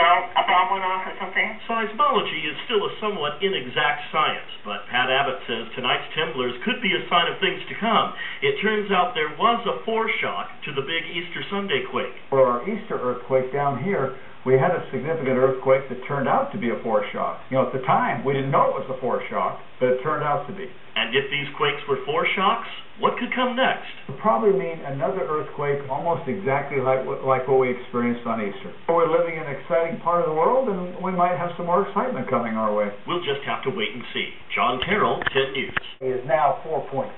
a bomb went off or something? Seismology is still a somewhat inexact science, but Pat Abbott says tonight's temblors could be a sign of things to come. It turns out there was a foreshock to the big Easter Sunday quake. For our Easter earthquake down here, we had a significant earthquake that turned out to be a foreshock. You know, at the time, we didn't know it was a foreshock, but it turned out to be. And if these quakes were foreshocks, what could come next? It would probably mean another earthquake almost exactly like what we experienced on Easter. We're living in an exciting part of the world, and we might have some more excitement coming our way. We'll just have to wait and see. John Carroll, 10 News. It is now 4.5.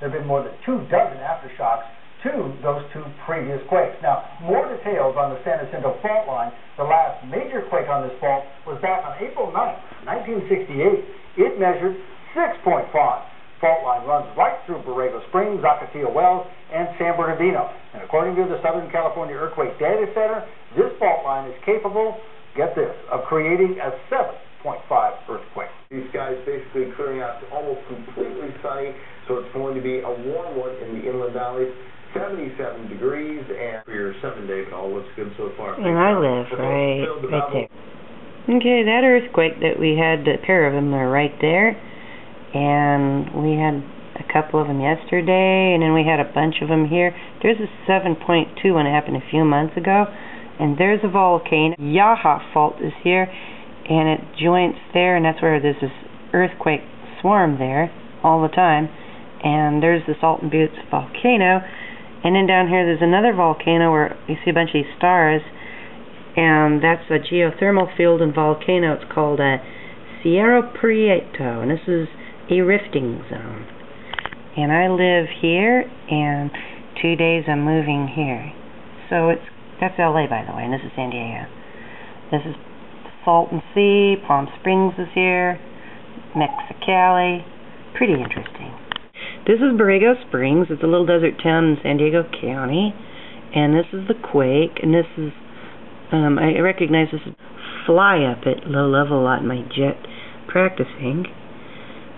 There have been more than 24 aftershocks to those two previous quakes. Now, more details on the San Jacinto fault line. The last major quake on this fault was back on April 9th, 1968. It measured 6.5. Fault line runs right through Borrego Springs, Ocotillo Wells, and San Bernardino. And according to the Southern California Earthquake Data Center, this fault line is capable, get this, of creating a 7.5 earthquake. These skies basically clearing out to almost completely sunny, so it's going to be a warm one in the inland valleys. 77 degrees, and for your 7-day call, what's good so far? And I live right there. Okay, that earthquake that we had, a pair of them are right there, and we had a couple of them yesterday, and then we had a bunch of them here. There's a 7.2 one that happened a few months ago, and there's a volcano. Yaha fault is here, and it joints there, and that's where there's this earthquake swarm there all the time. And there's the Salton Buttes volcano. And then down here there's another volcano where you see a bunch of these stars, and that's a geothermal field and volcano. It's called Cerro Prieto, and this is a rifting zone. And I live here, and 2 days I'm moving here. So that's LA, by the way, and this is San Diego. This is Salton Sea, Palm Springs is here, Mexicali. Pretty interesting. This is Borrego Springs. It's a little desert town in San Diego County. And this is the quake. And this is, I recognize this is fly up at low level a lot in my jet practicing.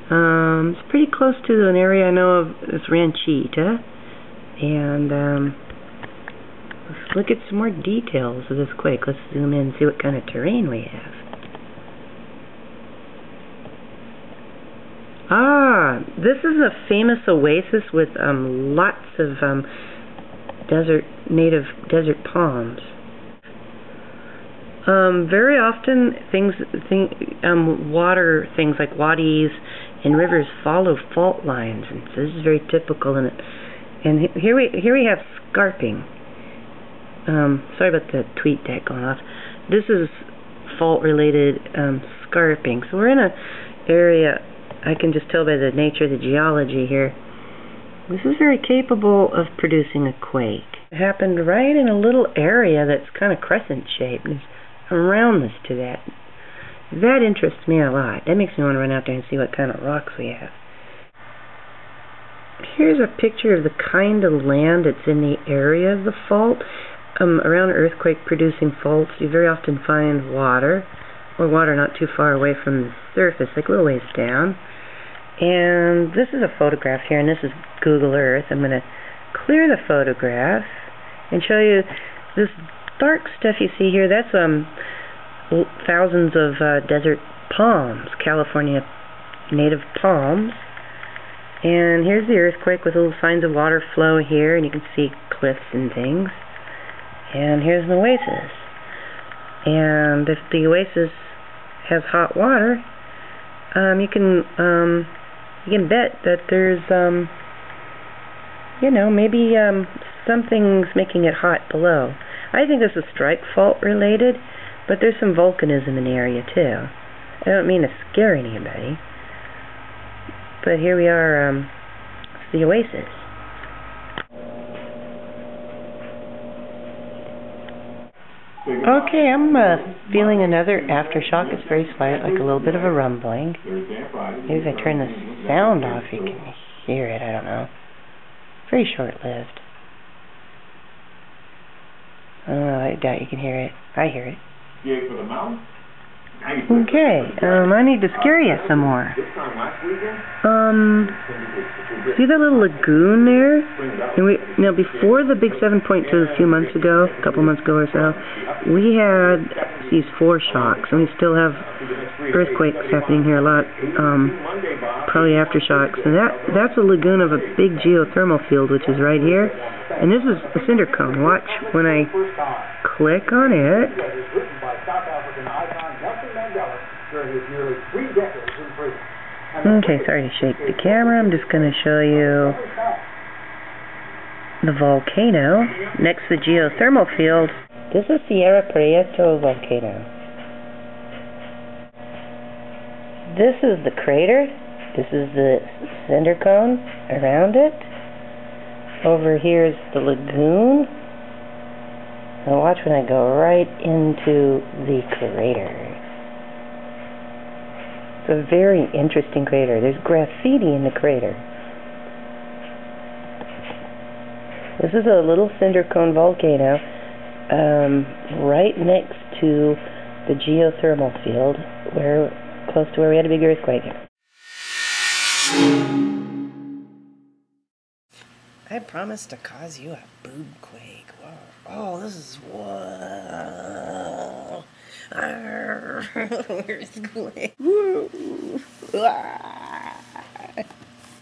It's pretty close to an area I know of. It's Ranchita. And let's look at some more details of this quake. Let's zoom in and see what kind of terrain we have. This is a famous oasis with lots of native desert palms. Very often water things like wadis and rivers follow fault lines, and so this is very typical in it. And here we have scarping. Sorry about the tweet that going off. This is fault related scarping. So we're in an area, I can just tell by the nature of the geology here, this is very capable of producing a quake. It happened right in a little area that's kind of crescent shaped. There's a roundness to that. That interests me a lot. That makes me want to run out there and see what kind of rocks we have. Here's a picture of the kind of land that's in the area of the fault. Around earthquake producing faults, you very often find water, or water not too far away from the surface, like a little ways down. And this is a photograph here, and this is Google Earth. I'm going to clear the photograph and show you this dark stuff you see here. That's thousands of desert palms, California native palms. And here's the earthquake with little signs of water flow here, and you can see cliffs and things. And here's an oasis. And if the oasis has hot water, you can bet that there's, maybe something's making it hot below. I think this is strike fault related, but there's some volcanism in the area too. I don't mean to scare anybody, but here we are, it's the oasis. Okay, I'm feeling another aftershock. It's very slight, like a little bit of a rumbling. Maybe if I turn the sound off, you can hear it. I don't know. Very short-lived. I don't know. I doubt you can hear it. I hear it. Okay, I need to scare you some more. See that little lagoon there? And before the big 7.2 a few months ago, a couple months ago or so, we had these foreshocks, and we still have earthquakes happening here a lot, probably aftershocks. And that's a lagoon of a big geothermal field, which is right here. And this is a cinder cone. Watch when I click on it. Okay, sorry to shake the camera. I'm just going to show you the volcano next to the geothermal field. This is Sierra Prieto volcano. This is the crater. This is the cinder cone around it. Over here is the lagoon. Now watch when I go right into the crater. It's a very interesting crater. There's graffiti in the crater. This is a little cinder cone volcano right next to the geothermal field, close to where we had a big earthquake. I promised to cause you a boob quake. Whoa. Oh, this is whoa. Earthquake. Woo. Ah.